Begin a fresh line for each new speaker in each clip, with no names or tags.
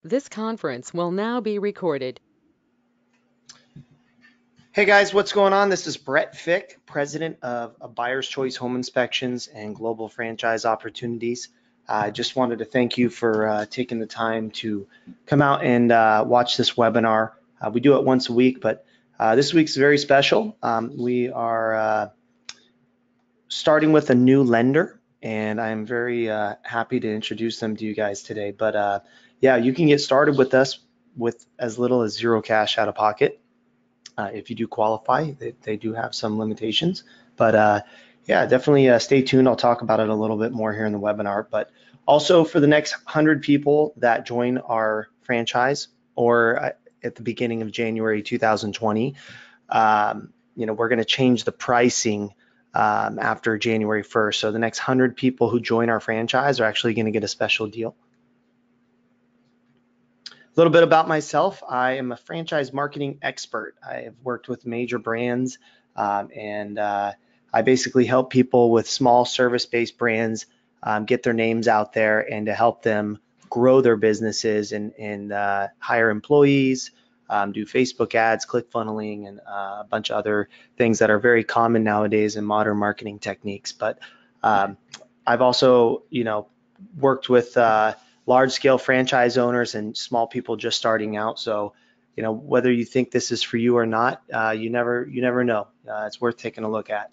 This conference will now be recorded.
Hey guys, what's going on? This is Brett Fick, president of Buyer's Choice Home Inspections and Global Franchise Opportunities. I just wanted to thank you for taking the time to come out and watch this webinar. We do it once a week, but this week's very special. We are starting with a new lender, and I'm very happy to introduce them to you guys today. But yeah, you can get started with us with as little as zero cash out of pocket. If you do qualify, they do have some limitations, but yeah, definitely stay tuned. I'll talk about it a little bit more here in the webinar, but also for the next 100 people that join our franchise or at the beginning of January 2020, we're going to change the pricing after January 1st. So the next 100 people who join our franchise are actually going to get a special deal. A little bit about myself. I am a franchise marketing expert. I have worked with major brands and I basically help people with small service-based brands get their names out there and to help them grow their businesses and hire employees, do Facebook ads, click funneling, and a bunch of other things that are very common nowadays in modern marketing techniques. But I've also, worked with large-scale franchise owners and small people just starting out. So, whether you think this is for you or not, you never know. It's worth taking a look at.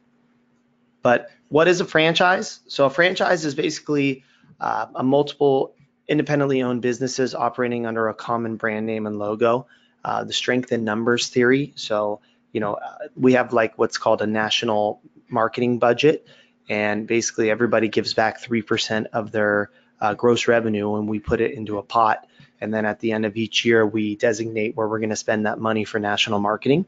But what is a franchise? So a franchise is basically a multiple independently owned businesses operating under a common brand name and logo. The strength in numbers theory. So, we have like what's called a national marketing budget, and basically everybody gives back 3% of their gross revenue, and we put it into a pot. And then at the end of each year, we designate where we're going to spend that money for national marketing.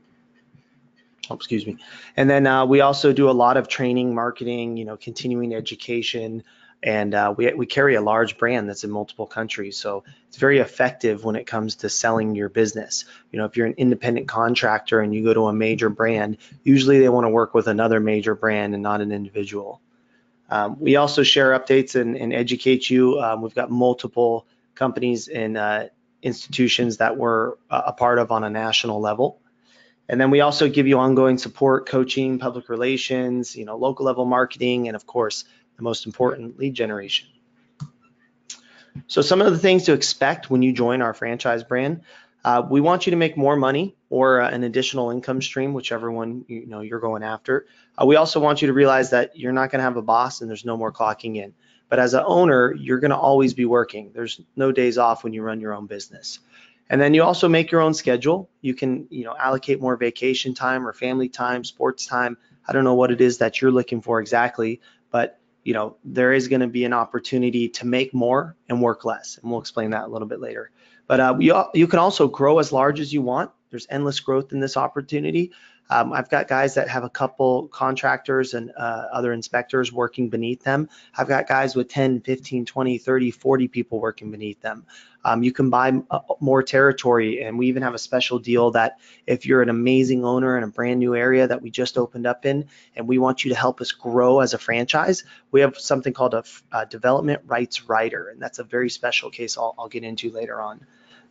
Oh, excuse me. And then we also do a lot of training, marketing, continuing education, and we carry a large brand that's in multiple countries. So it's very effective when it comes to selling your business. If you're an independent contractor and you go to a major brand, usually they want to work with another major brand and not an individual. We also share updates and educate you. We've got multiple companies and institutions that we're a part of on a national level. And then we also give you ongoing support, coaching, public relations, local level marketing, and of course, the most important, lead generation. So some of the things to expect when you join our franchise brand. We want you to make more money or an additional income stream, whichever one you're going after. We also want you to realize that you're not going to have a boss and there's no more clocking in. But as an owner, you're going to always be working. There's no days off when you run your own business. And then you also make your own schedule. You can allocate more vacation time or family time, sports time. I don't know what it is that you're looking for exactly, but there is going to be an opportunity to make more and work less, and we'll explain that a little bit later. But you can also grow as large as you want. There's endless growth in this opportunity. I've got guys that have a couple contractors and other inspectors working beneath them. I've got guys with 10, 15, 20, 30, 40 people working beneath them. You can buy more territory, and we even have a special deal that if you're an amazing owner in a brand new area that we just opened up in, and we want you to help us grow as a franchise, we have something called a development rights rider, and that's a very special case I'll get into later on.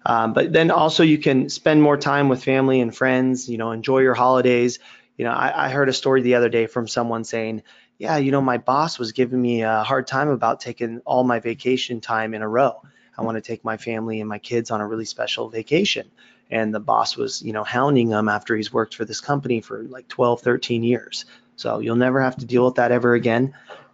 But then also you can spend more time with family and friends, enjoy your holidays. I heard a story the other day from someone saying, yeah, my boss was giving me a hard time about taking all my vacation time in a row. I want to take my family and my kids on a really special vacation. And the boss was, hounding him after he's worked for this company for like 12, 13 years. So you'll never have to deal with that ever again.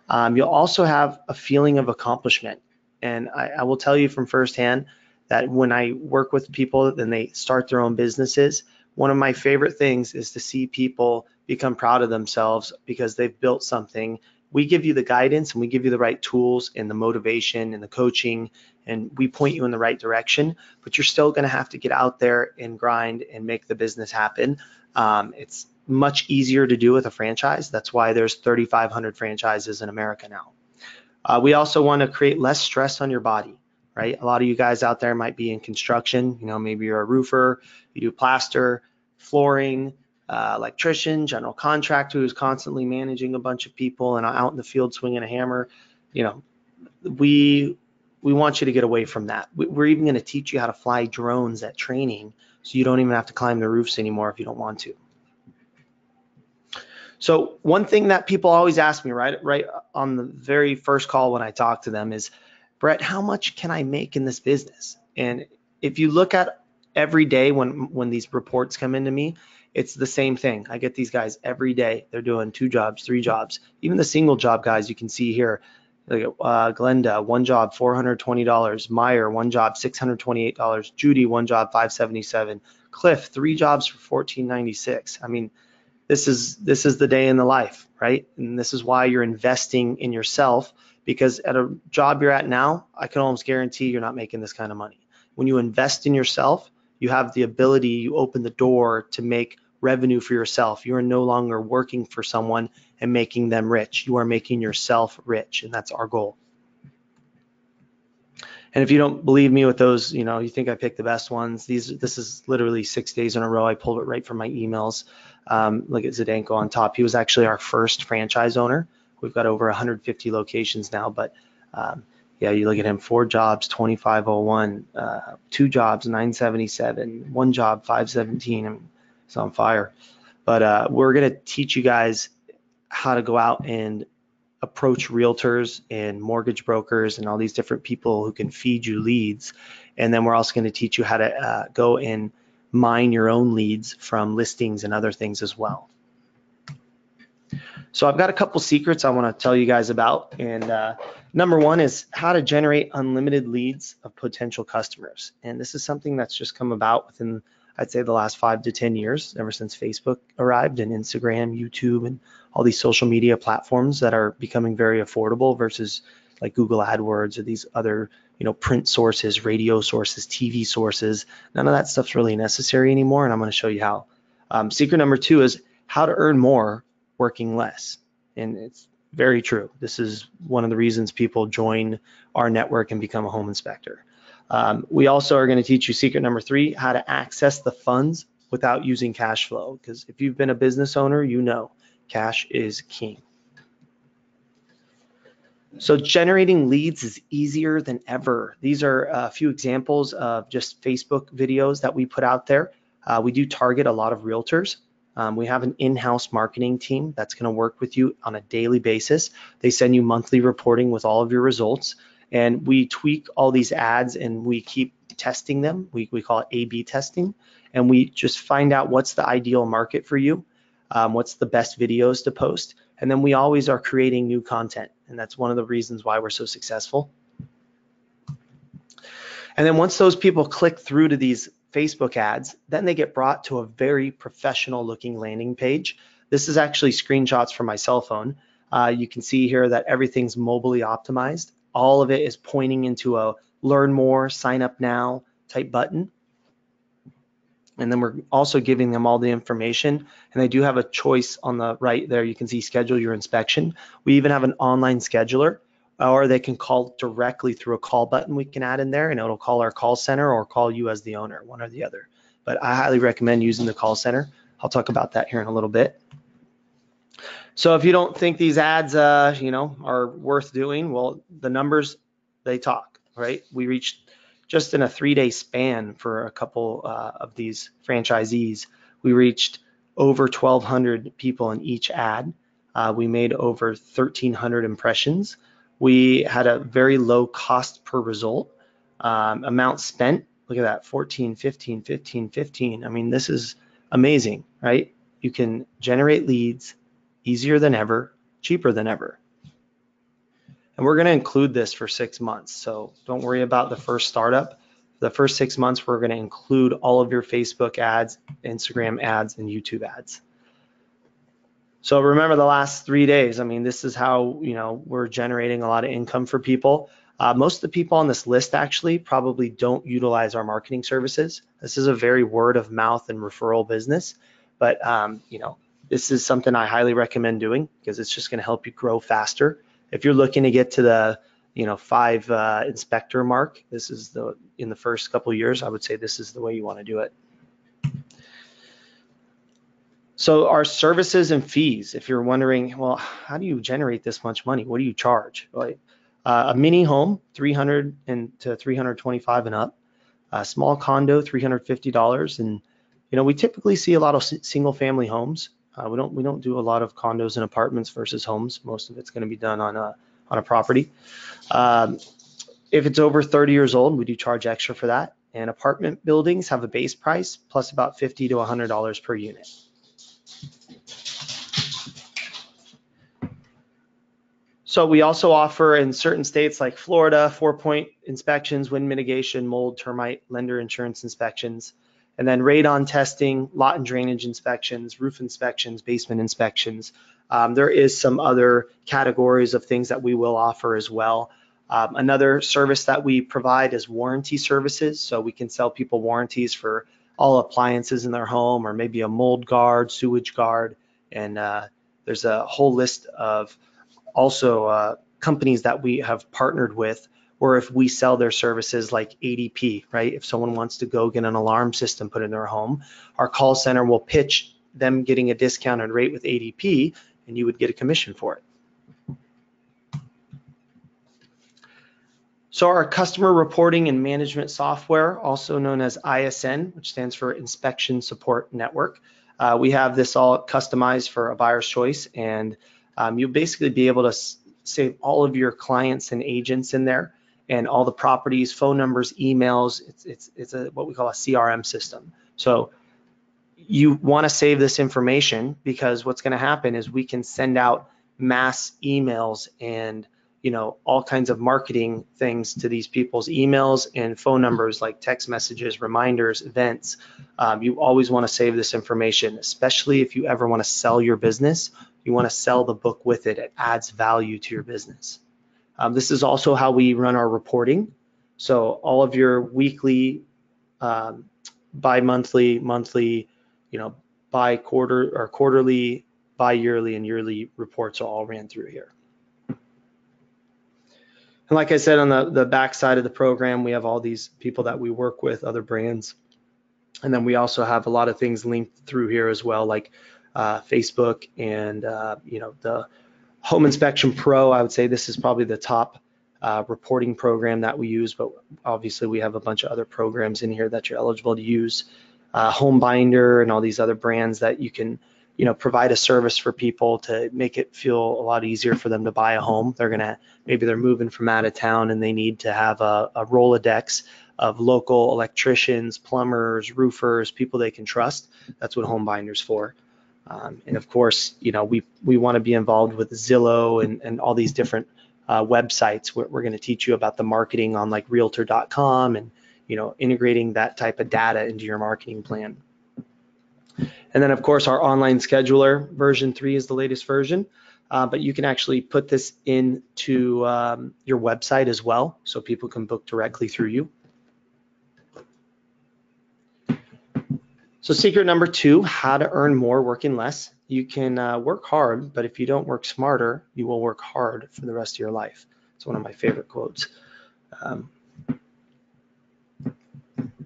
You'll also have a feeling of accomplishment. And I will tell you from firsthand that when I work with people and they start their own businesses, one of my favorite things is to see people become proud of themselves because they've built something. We give you the guidance and we give you the right tools and the motivation and the coaching, and we point you in the right direction, but you're still going to have to get out there and grind and make the business happen. It's much easier to do with a franchise. That's why there's 3,500 franchises in America now. We also want to create less stress on your body. Right? A lot of you guys out there might be in construction, maybe you're a roofer, you do plaster, flooring, electrician, general contractor who's constantly managing a bunch of people and out in the field swinging a hammer. We we want you to get away from that. We're even going to teach you how to fly drones at training, so you don't even have to climb the roofs anymore if you don't want to. So one thing that people always ask me right on the very first call when I talk to them is, Brett, how much can I make in this business? And if you look at every day when these reports come into me, it's the same thing. I get these guys every day. They're doing 2 jobs, 3 jobs. Even the single job guys you can see here. Look at Glenda, 1 job, $420. Meyer, 1 job, $628. Judy, 1 job, $577. Cliff, 3 jobs for $1496. I mean, this is the day in the life, right? And this is why you're investing in yourself, because at a job you're at now, I can almost guarantee you're not making this kind of money. When you invest in yourself, you have the ability, you open the door to make revenue for yourself. You are no longer working for someone and making them rich. You are making yourself rich, and that's our goal. And if you don't believe me with those, you think I picked the best ones. This is literally 6 days in a row. I pulled it right from my emails. Look at Zdenko on top. He was actually our first franchise owner. We've got over 150 locations now, but yeah, you look at him, 4 jobs, 2501, 2 jobs, 977, 1 job, 517. I mean, it's on fire. But we're gonna teach you guys how to go out and approach realtors and mortgage brokers and all these different people who can feed you leads. And then we're also going to teach you how to go and mine your own leads from listings and other things as well. So I've got a couple secrets I want to tell you guys about. And number 1 is how to generate unlimited leads of potential customers. And this is something that's just come about within, I'd say, the last 5 to 10 years, ever since Facebook arrived and Instagram, YouTube, and all these social media platforms that are becoming very affordable versus like Google AdWords or these other, print sources, radio sources, TV sources. None of that stuff's really necessary anymore, and I'm going to show you how. Secret number 2 is how to earn more working less. And it's very true. This is one of the reasons people join our network and become a home inspector. We also are going to teach you secret number 3, how to access the funds without using cash flow. Because if you've been a business owner, you know cash is king. So generating leads is easier than ever. These are a few examples of just Facebook videos that we put out there. We do target a lot of realtors. We have an in-house marketing team that's going to work with you on a daily basis. They send you monthly reporting with all of your results. And we tweak all these ads and we keep testing them. We call it A/B testing. And we just find out what's the ideal market for you, what's the best videos to post. And then we always are creating new content. And that's one of the reasons why we're so successful. And then once those people click through to these Facebook ads, then they get brought to a very professional looking landing page. This is actually screenshots from my cell phone. You can see here that everything's mobilely optimized. All of it is pointing into a learn more, sign up now type button. And then we're also giving them all the information. And they do have a choice on the right there. You can see schedule your inspection. We even have an online scheduler, or they can call directly through a call button we can add in there, and it'll call our call center or call you as the owner, one or the other. But I highly recommend using the call center. I'll talk about that here in a little bit. So if you don't think these ads, are worth doing, well, the numbers, they talk, right? We reached, just in a 3-day span for a couple of these franchisees, we reached over 1,200 people in each ad. We made over 1,300 impressions. We had a very low cost per result. Amount spent, look at that, 14, 15, 15, 15. I mean, this is amazing, right? You can generate leads easier than ever, cheaper than ever. And we're going to include this for 6 months. So don't worry about the first startup. The first 6 months, we're going to include all of your Facebook ads, Instagram ads, and YouTube ads. So remember the last 3 days. I mean, this is how, we're generating a lot of income for people. Most of the people on this list actually probably don't utilize our marketing services. This is a very word of mouth and referral business. But, this is something I highly recommend doing because it's just going to help you grow faster. If you're looking to get to the 5 inspector mark, this is in the first couple of years, I would say this is the way you want to do it. So our services and fees, if you're wondering, well, how do you generate this much money? What do you charge? Right? A mini home, $300 to $325 and up. A small condo, $350. And we typically see a lot of single family homes. We don't do a lot of condos and apartments versus homes. Most of it's going to be done on a property. If it's over 30 years old, we do charge extra for that. And apartment buildings have a base price plus about $50 to $100 per unit. So we also offer in certain states like Florida, 4-point inspections, wind mitigation, mold, termite, lender insurance inspections, and then radon testing, lot and drainage inspections, roof inspections, basement inspections. There is some other categories of things that we will offer as well. Another service that we provide is warranty services. So we can sell people warranties for all appliances in their home, or maybe a mold guard, sewage guard, and there's a whole list of also companies that we have partnered with, or if we sell their services like ADP, right? If someone wants to go get an alarm system put in their home, our call center will pitch them getting a discounted rate with ADP, and you would get a commission for it. So our customer reporting and management software, also known as ISN, which stands for Inspection Support Network. We have this all customized for a buyer's choice, and you'll basically be able to save all of your clients and agents in there, and all the properties, phone numbers, emails. It's what we call a CRM system. So you want to save this information, because what's going to happen is we can send out mass emails and all kinds of marketing things to these people's emails and phone numbers, like text messages, reminders, events. You always want to save this information, especially if you ever want to sell your business. You want to sell the book with it. It adds value to your business. This is also how we run our reporting. So all of your weekly, bi-monthly, monthly, bi-quarter or quarterly, bi-yearly, and yearly reports are all ran through here. And like I said, on the back side of the program, we have all these people that we work with, other brands. And then we also have a lot of things linked through here as well, like Facebook and the Home Inspection Pro. I would say this is probably the top reporting program that we use, but obviously we have a bunch of other programs in here that you're eligible to use. Home Binder and all these other brands that you can provide a service for people to make it feel a lot easier for them to buy a home. Maybe they're moving from out of town and they need to have a Rolodex of local electricians, plumbers, roofers, people they can trust. That's what Home Binder's for. And of course, we want to be involved with Zillow and all these different websites. We're going to teach you about the marketing on like realtor.com and integrating that type of data into your marketing plan. And then of course our online scheduler, version 3 is the latest version, but you can actually put this into your website as well, so people can book directly through you. So secret number 2, how to earn more working less. You can work hard, but if you don't work smarter, you will work hard for the rest of your life. It's one of my favorite quotes.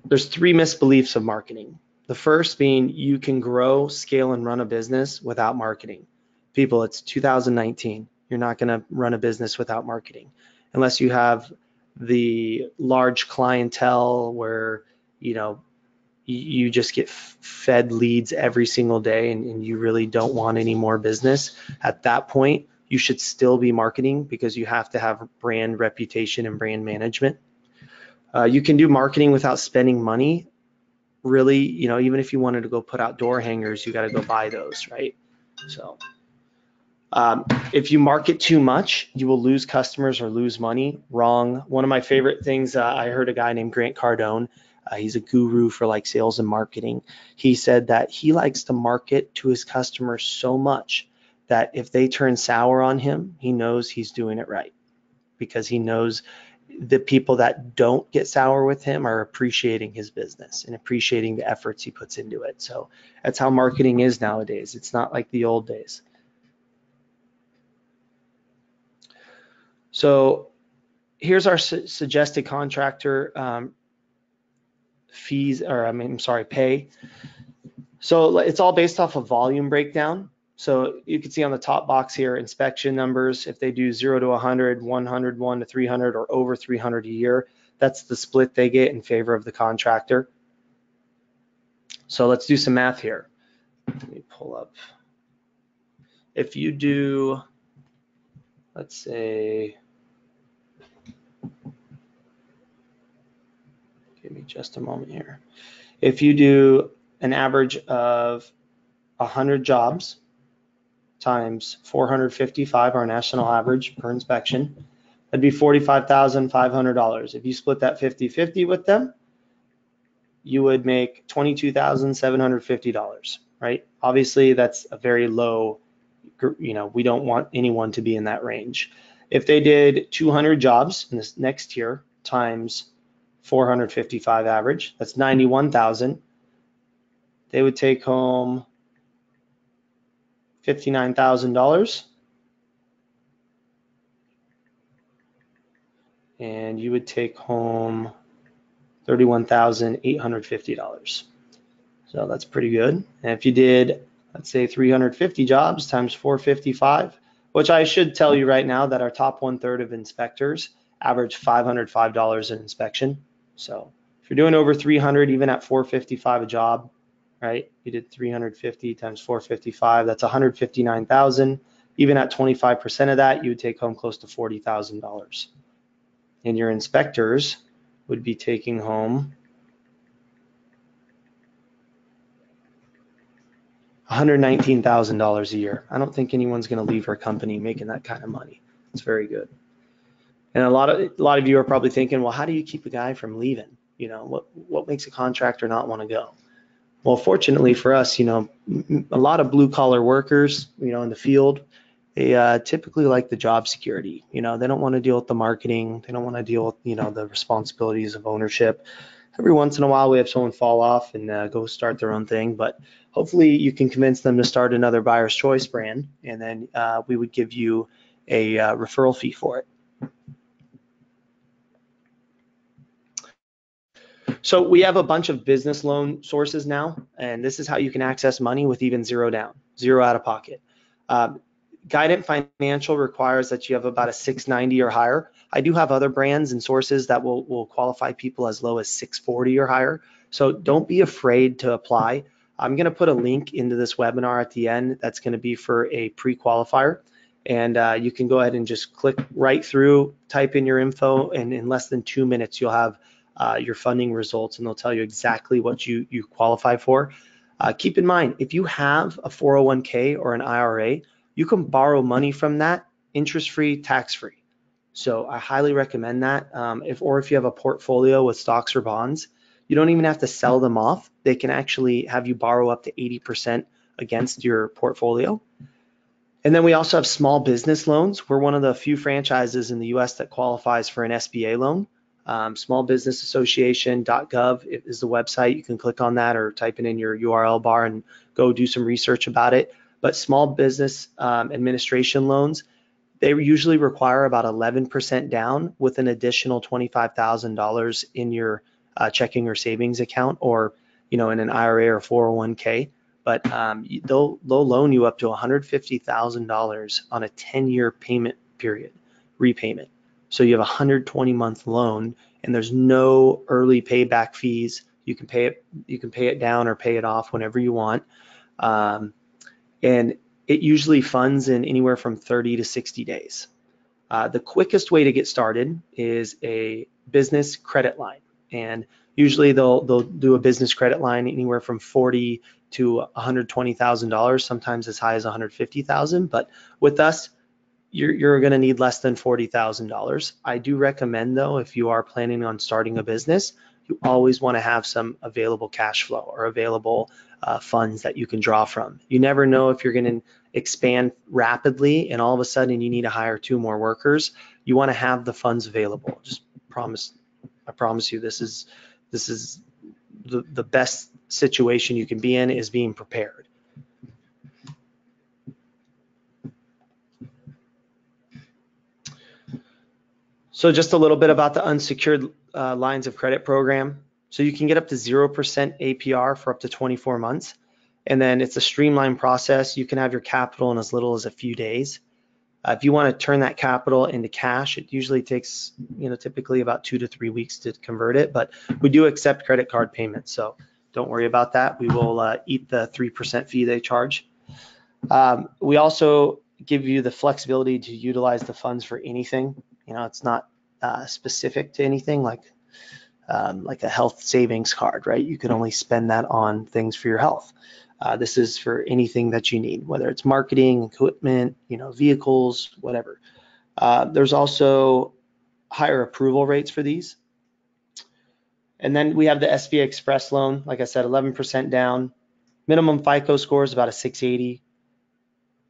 There's 3 misbeliefs of marketing. The first being you can grow, scale, and run a business without marketing. People, it's 2019. You're not going to run a business without marketing unless you have the large clientele where you just get fed leads every single day and you really don't want any more business. At that point, you should still be marketing, because you have to have brand reputation and brand management. You can do marketing without spending money. Really, even if you wanted to go put out door hangers, you got to go buy those, right? So if you market too much, you will lose customers or lose money. Wrong. One of my favorite things, I heard a guy named Grant Cardone. He's a guru for like sales and marketing. He said that he likes to market to his customers so much that if they turn sour on him, he knows he's doing it right, because he knows the people that don't get sour with him are appreciating his business and appreciating the efforts he puts into it. So that's how marketing is nowadays. It's not like the old days. So here's our suggested contractor fees, or pay. So it's all based off a volume breakdown. So you can see on the top box here, inspection numbers, if they do 0 to 100, 101 to 300, or over 300 a year, that's the split they get in favor of the contractor. So let's do some math here. Let me pull up. If you do, let's say, give me just a moment here. If you do an average of 100 jobs times 455, our national average per inspection, that'd be $45,500. If you split that 50-50 with them, you would make $22,750, right? Obviously, that's a very low, we don't want anyone to be in that range. If they did 200 jobs in this next tier times 455 average, that's 91,000. They would take home $59,000, and you would take home $31,850. So that's pretty good. And if you did, let's say 350 jobs times 455, which I should tell you right now that our top 1/3 of inspectors average $505 an inspection. So if you're doing over 300, even at 455 a job, right? You did 350 times 455, that's 159,000. Even at 25% of that, you would take home close to $40,000. And your inspectors would be taking home $119,000 a year. I don't think anyone's going to leave our company making that kind of money. It's very good. And a lot of you are probably thinking, well, how do you keep a guy from leaving? What makes a contractor not want to go? Well, fortunately for us, a lot of blue collar workers, in the field, they typically like the job security. They don't want to deal with the marketing. They don't want to deal with, the responsibilities of ownership. Every once in a while, we have someone fall off and go start their own thing. But hopefully you can convince them to start another Buyer's Choice brand, and then we would give you a referral fee for it. So we have a bunch of business loan sources now, and this is how you can access money with even zero down, zero out of pocket. Guidant Financial requires that you have about a 690 or higher. I do have other brands and sources that will qualify people as low as 640 or higher. So don't be afraid to apply. I'm going to put a link into this webinar at the end that's going to be for a pre-qualifier. And you can go ahead and just click right through, type in your info, and in less than 2 minutes, you'll have your funding results, and they'll tell you exactly what you qualify for. Keep in mind, if you have a 401k or an IRA, you can borrow money from that interest-free, tax-free. So I highly recommend that. If you have a portfolio with stocks or bonds, you don't even have to sell them off. They can actually have you borrow up to 80% against your portfolio. And then we also have small business loans. We're one of the few franchises in the US that qualifies for an SBA loan. Smallbusinessassociation.gov is the website. You can click on that or type it in your URL bar and go do some research about it. But small business administration loans, they usually require about 11% down with an additional $25,000 in your checking or savings account, or in an IRA or 401k. But they'll loan you up to $150,000 on a 10-year payment period, repayment. So you have a 120-month loan, and there's no early payback fees. You can pay it down or pay it off whenever you want. And it usually funds in anywhere from 30 to 60 days. The quickest way to get started is a business credit line. And usually they'll do a business credit line anywhere from $40,000 to $120,000, sometimes as high as $150,000. But with us, you're going to need less than $40,000. I do recommend, though, if you are planning on starting a business, you always want to have some available cash flow or available funds that you can draw from. You never know if you're going to expand rapidly and all of a sudden you need to hire 2 more workers. You want to have the funds available. I promise you, this is the best situation you can be in, is being prepared. So just a little bit about the unsecured lines of credit program. So you can get up to 0% APR for up to 24 months. And then it's a streamlined process. You can have your capital in as little as a few days. If you want to turn that capital into cash, it usually takes, typically about 2 to 3 weeks to convert it, but we do accept credit card payments. So don't worry about that. We will eat the 3% fee they charge. We also give you the flexibility to utilize the funds for anything. It's not specific to anything like a health savings card, right? You can only spend that on things for your health. This is for anything that you need, whether it's marketing, equipment, vehicles, whatever. There's also higher approval rates for these. And then we have the SBA Express loan, like I said, 11% down. Minimum FICO score is about a 680.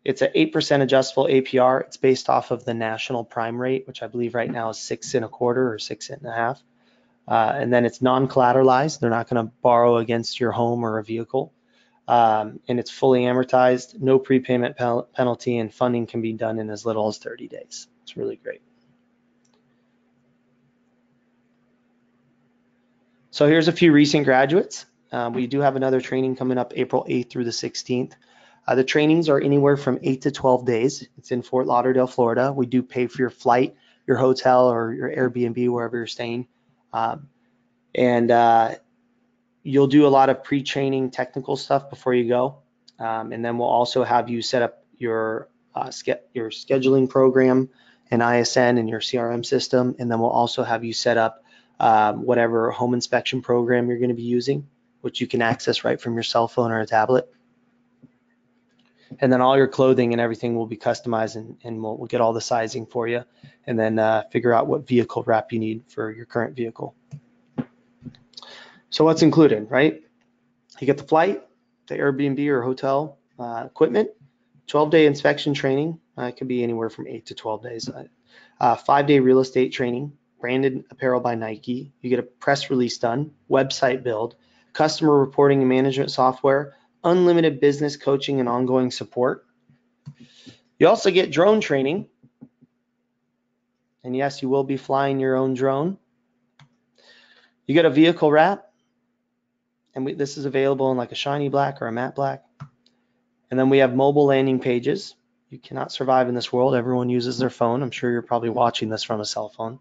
It's an 8% adjustable APR. It's based off of the national prime rate, which I believe right now is 6.25 or 6.5. And then it's non-collateralized. They're not going to borrow against your home or a vehicle. And it's fully amortized, no prepayment penalty, and funding can be done in as little as 30 days. It's really great. So here's a few recent graduates. We do have another training coming up April 8th through the 16th. The trainings are anywhere from 8 to 12 days. It's in Fort Lauderdale, Florida. We do pay for your flight, your hotel, or your Airbnb, wherever you're staying. You'll do a lot of pre-training technical stuff before you go. And then we'll also have you set up your scheduling program and ISN and your CRM system. And then we'll also have you set up whatever home inspection program you're going to be using, which you can access right from your cell phone or a tablet. And then all your clothing and everything will be customized, and we'll get all the sizing for you, and then figure out what vehicle wrap you need for your current vehicle. So what's included, right? You get the flight, the Airbnb or hotel equipment, 12-day inspection training. It could be anywhere from 8 to 12 days. 5-day real estate training, branded apparel by Nike. You get a press release done, website build, customer reporting and management software, unlimited business coaching and ongoing support. You also get drone training. And yes, you will be flying your own drone. You get a vehicle wrap. And this is available in like a shiny black or a matte black. And then we have mobile landing pages. You cannot survive in this world. Everyone uses their phone. I'm sure you're probably watching this from a cell phone.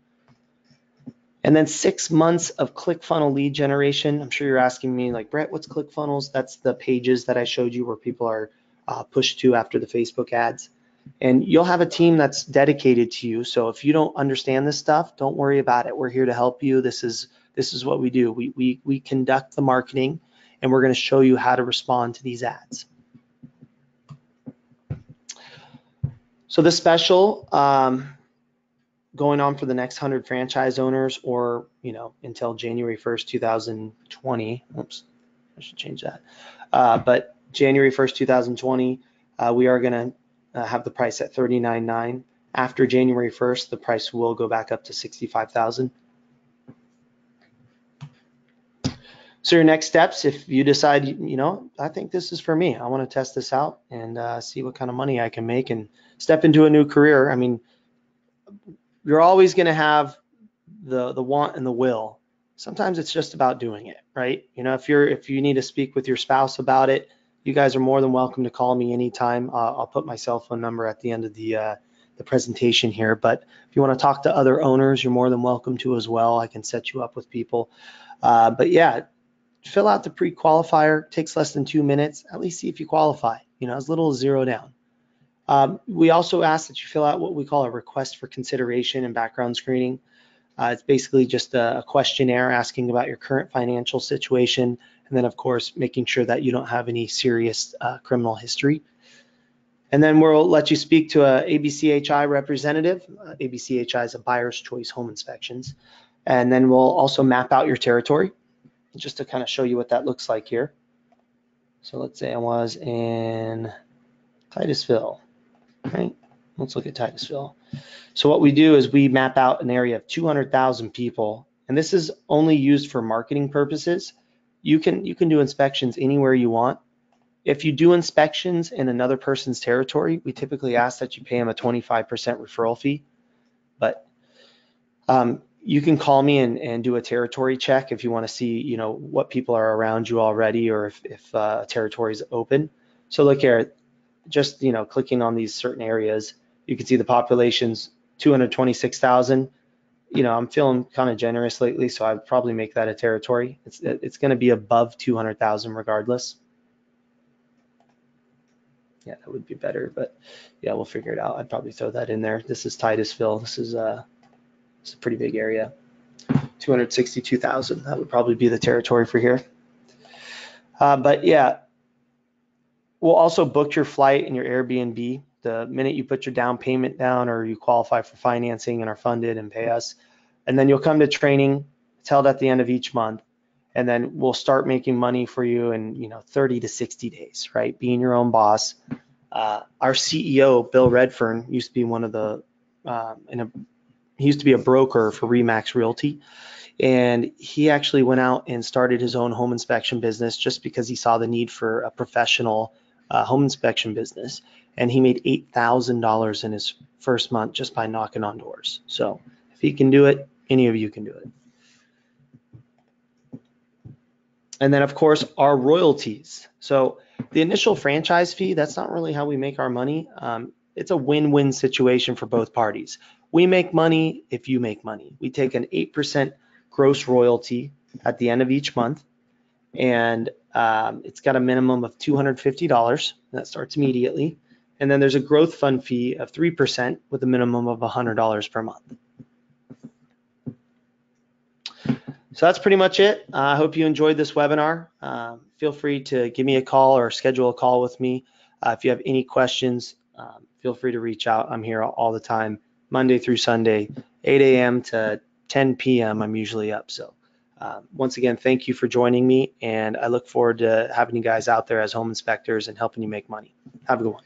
And then 6 months of ClickFunnels lead generation. I'm sure you're asking me like, Brett, what's ClickFunnels? That's the pages that I showed you where people are pushed to after the Facebook ads. And you'll have a team that's dedicated to you. So if you don't understand this stuff, don't worry about it. We're here to help you. This is what we do. We conduct the marketing, and we're going to show you how to respond to these ads. So this special going on for the next 100 franchise owners, or until January 1st, 2020. Oops, I should change that. But January 1st, 2020, we are going to have the price at $39,900. After January 1st, the price will go back up to $65,000. So your next steps, if you decide, I think this is for me, I want to test this out and see what kind of money I can make and step into a new career. I mean, you're always going to have the want and the will. Sometimes it's just about doing it, right? If you need to speak with your spouse about it, you guys are more than welcome to call me anytime. I'll put my cell phone number at the end of the presentation here. But if you want to talk to other owners, you're more than welcome to as well. I can set you up with people. But yeah, fill out the pre-qualifier. It takes less than 2 minutes. At least see if you qualify. As little as 0 down. We also ask that you fill out what we call a request for consideration and background screening. It's basically just a questionnaire asking about your current financial situation, and then of course making sure that you don't have any serious criminal history. And then we'll let you speak to a ABCHI representative. ABCHI is a buyer's choice home inspections. And then we'll also map out your territory just to kind of show you what that looks like here. So let's say I was in Titusville, right? Let's look at Titusville. So what we do is we map out an area of 200,000 people, and this is only used for marketing purposes. You can do inspections anywhere you want. If you do inspections in another person's territory, we typically ask that you pay them a 25% referral fee. But You can call me and do a territory check if you want to see, you know, what people are around you already, or if a territory is open. So look here, just, you know, clicking on these certain areas, you can see the population's 226,000. You know, I'm feeling kind of generous lately, so I'd probably make that a territory. It's going to be above 200,000 regardless. Yeah, that would be better, but yeah, we'll figure it out. I'd probably throw that in there. This is Titusville. This is a pretty big area. 262,000. That would probably be the territory for here. But yeah, we'll also book your flight and your Airbnb the minute you put your down payment down or you qualify for financing and are funded and pay us. And then you'll come to training. It's held at the end of each month. And then we'll start making money for you in, you know, 30 to 60 days, right? Being your own boss. Our CEO, Bill Redfern, used to be one of the, he used to be a broker for Remax Realty. And he actually went out and started his own home inspection business just because he saw the need for a professional home inspection business. And he made $8,000 in his first month just by knocking on doors. So if he can do it, any of you can do it. And then of course our royalties. So the initial franchise fee, that's not really how we make our money. It's a win-win situation for both parties. We make money if you make money. We take an 8% gross royalty at the end of each month, and it's got a minimum of $250. That starts immediately. And then there's a growth fund fee of 3% with a minimum of $100 per month. So that's pretty much it. I hope you enjoyed this webinar. Feel free to give me a call or schedule a call with me. If you have any questions, feel free to reach out. I'm here all the time, Monday through Sunday, 8 a.m. to 10 p.m. I'm usually up. So once again, thank you for joining me, and I look forward to having you guys out there as home inspectors and helping you make money. Have a good one.